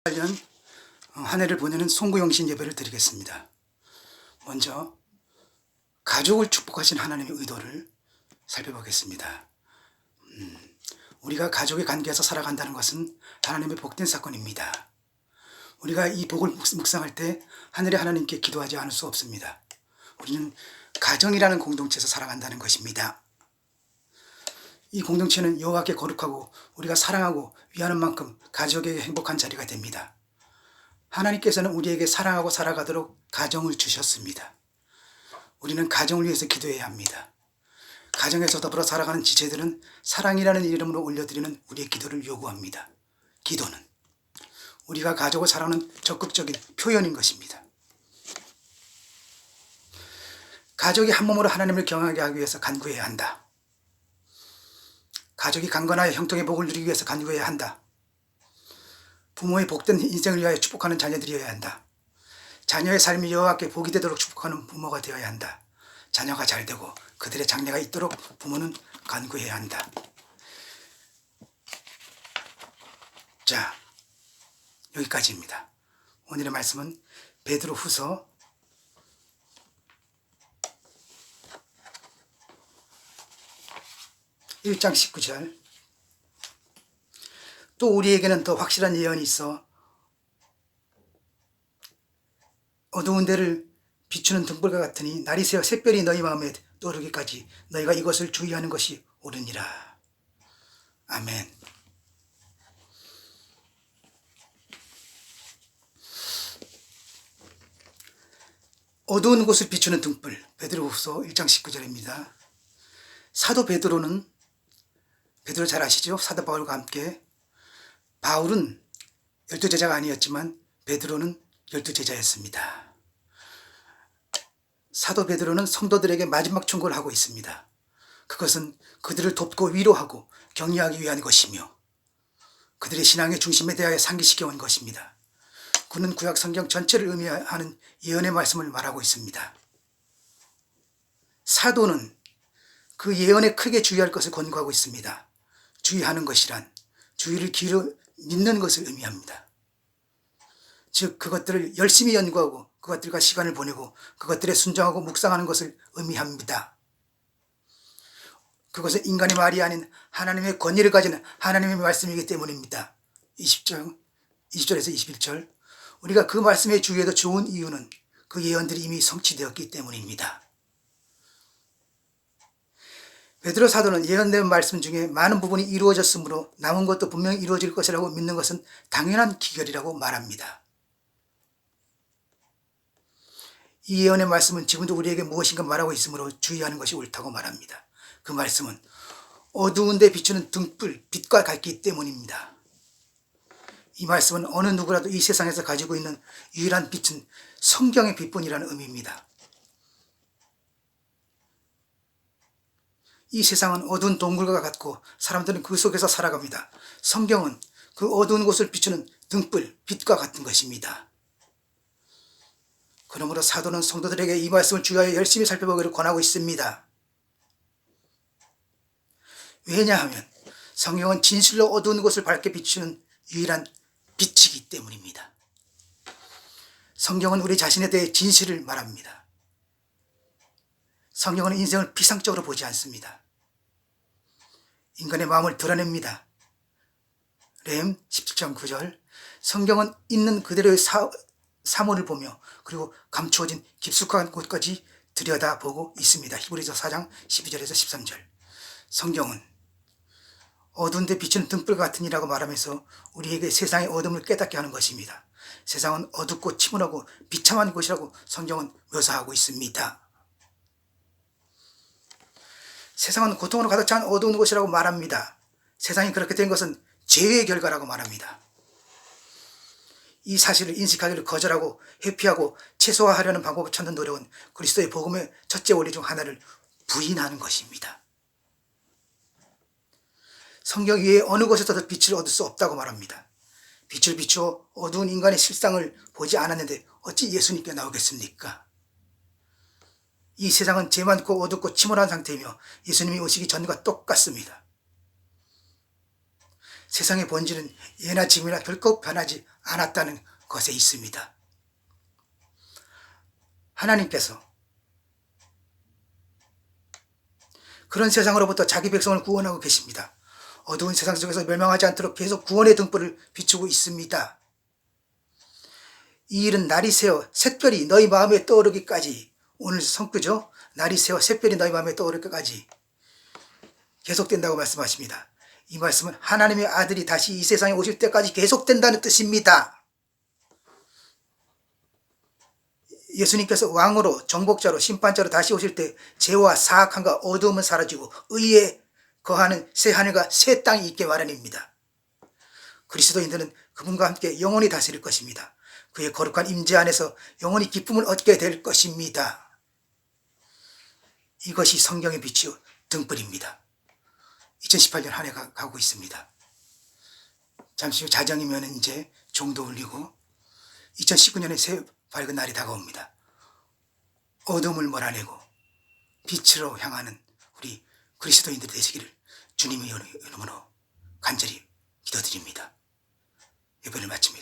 관련 한 해를 보내는 송구영신 예배를 드리겠습니다. 먼저 가족을 축복하신 하나님의 의도를 살펴보겠습니다. 우리가 가족의 관계에서 살아간다는 것은 하나님의 복된 사건입니다. 우리가 이 복을 묵상할 때 하늘의 하나님께 기도하지 않을 수 없습니다. 우리는 가정이라는 공동체에서 살아간다는 것입니다. 이 공동체는 여호와께 거룩하고 우리가 사랑하고 위하는 만큼 가족에게 행복한 자리가 됩니다. 하나님께서는 우리에게 사랑하고 살아가도록 가정을 주셨습니다. 우리는 가정을 위해서 기도해야 합니다. 가정에서 더불어 살아가는 지체들은 사랑이라는 이름으로 올려드리는 우리의 기도를 요구합니다. 기도는 우리가 가족을 사랑하는 적극적인 표현인 것입니다. 가족이 한 몸으로 하나님을 경외하게 하기 위해서 간구해야 한다. 가족이 강건하여 형통의 복을 누리기 위해서 간구해야 한다. 부모의 복된 인생을 위하여 축복하는 자녀들이어야 한다. 자녀의 삶이 여호와께 복이 되도록 축복하는 부모가 되어야 한다. 자녀가 잘 되고 그들의 장래가 있도록 부모는 간구해야 한다. 자, 여기까지입니다. 오늘의 말씀은 베드로후서 1장 19절. 또 우리에게는 더 확실한 예언이 있어 어두운 데를 비추는 등불과 같으니 날이 새어 샛별이 너희 마음에 떠오르기까지 너희가 이것을 주의하는 것이 옳으니라. 아멘. 어두운 곳을 비추는 등불, 베드로후서 1장 19절입니다. 사도 베드로 잘 아시죠? 사도 바울과 함께 바울은 12제자가 아니었지만 베드로는 12제자였습니다. 사도 베드로는 성도들에게 마지막 충고를 하고 있습니다. 그것은 그들을 돕고 위로하고 격려하기 위한 것이며 그들의 신앙의 중심에 대하여 상기시켜 온 것입니다. 그는 구약 성경 전체를 의미하는 예언의 말씀을 말하고 있습니다. 사도는 그 예언에 크게 주의할 것을 권고하고 있습니다. 주의하는 것이란 주의를 귀로 믿는 것을 의미합니다. 즉 그것들을 열심히 연구하고 그것들과 시간을 보내고 그것들에 순종하고 묵상하는 것을 의미합니다. 그것은 인간의 말이 아닌 하나님의 권위를 가지는 하나님의 말씀이기 때문입니다. 20절에서 21절. 우리가 그 말씀에 주의해도 좋은 이유는 그 예언들이 이미 성취되었기 때문입니다. 베드로 사도는 예언된 말씀 중에 많은 부분이 이루어졌으므로 남은 것도 분명히 이루어질 것이라고 믿는 것은 당연한 기결이라고 말합니다. 이 예언의 말씀은 지금도 우리에게 무엇인가 말하고 있으므로 주의하는 것이 옳다고 말합니다. 그 말씀은 어두운 데 비추는 등불, 빛과 같기 때문입니다. 이 말씀은 어느 누구라도 이 세상에서 가지고 있는 유일한 빛은 성경의 빛뿐이라는 의미입니다. 이 세상은 어두운 동굴과 같고 사람들은 그 속에서 살아갑니다. 성경은 그 어두운 곳을 비추는 등불, 빛과 같은 것입니다. 그러므로 사도는 성도들에게 이 말씀을 주의하여 열심히 살펴보기를 권하고 있습니다. 왜냐하면 성경은 진실로 어두운 곳을 밝게 비추는 유일한 빛이기 때문입니다. 성경은 우리 자신에 대해 진실을 말합니다. 성경은 인생을 피상적으로 보지 않습니다. 인간의 마음을 드러냅니다. 렘 17.9절. 성경은 있는 그대로의 사물을 보며 그리고 감추어진 깊숙한 곳까지 들여다보고 있습니다. 히브리서 4장 12절에서 13절. 성경은 어두운 데 비추는 등불 같으니라고 말하면서 우리에게 세상의 어둠을 깨닫게 하는 것입니다. 세상은 어둡고 침울하고 비참한 곳이라고 성경은 묘사하고 있습니다. 세상은 고통으로 가득 찬 어두운 곳이라고 말합니다. 세상이 그렇게 된 것은 죄의 결과라고 말합니다. 이 사실을 인식하기를 거절하고 회피하고 최소화하려는 방법을 찾는 노력은 그리스도의 복음의 첫째 원리 중 하나를 부인하는 것입니다. 성경 위에 어느 곳에서도 빛을 얻을 수 없다고 말합니다. 빛을 비추어 어두운 인간의 실상을 보지 않았는데 어찌 예수님께 나오겠습니까? 이 세상은 죄 많고 어둡고 침울한 상태이며 예수님이 오시기 전과 똑같습니다. 세상의 본질은 예나 지금이나 결코 변하지 않았다는 것에 있습니다. 하나님께서 그런 세상으로부터 자기 백성을 구원하고 계십니다. 어두운 세상 속에서 멸망하지 않도록 계속 구원의 등불을 비추고 있습니다. 이 일은 날이 새어 샛별이 너희 마음에 떠오르기까지, 오늘 성구죠. 날이 새어 샛별이 너희 마음에 떠오르기까지 계속된다고 말씀하십니다. 이 말씀은 하나님의 아들이 다시 이 세상에 오실 때까지 계속된다는 뜻입니다. 예수님께서 왕으로 정복자로 심판자로 다시 오실 때 죄와 사악함과 어두움은 사라지고 의에 거하는 새 하늘과 새 땅이 있게 마련입니다. 그리스도인들은 그분과 함께 영원히 다스릴 것입니다. 그의 거룩한 임재 안에서 영원히 기쁨을 얻게 될 것입니다. 이것이 성경의 빛이요 등불입니다. 2018년 한 해가 가고 있습니다. 잠시 후 자정이면 이제 종도 울리고 2019년의 새 밝은 날이 다가옵니다. 어둠을 몰아내고 빛으로 향하는 우리 그리스도인들이 되시기를 주님의 이름으로 간절히 기도드립니다. 예배를 마칩니다.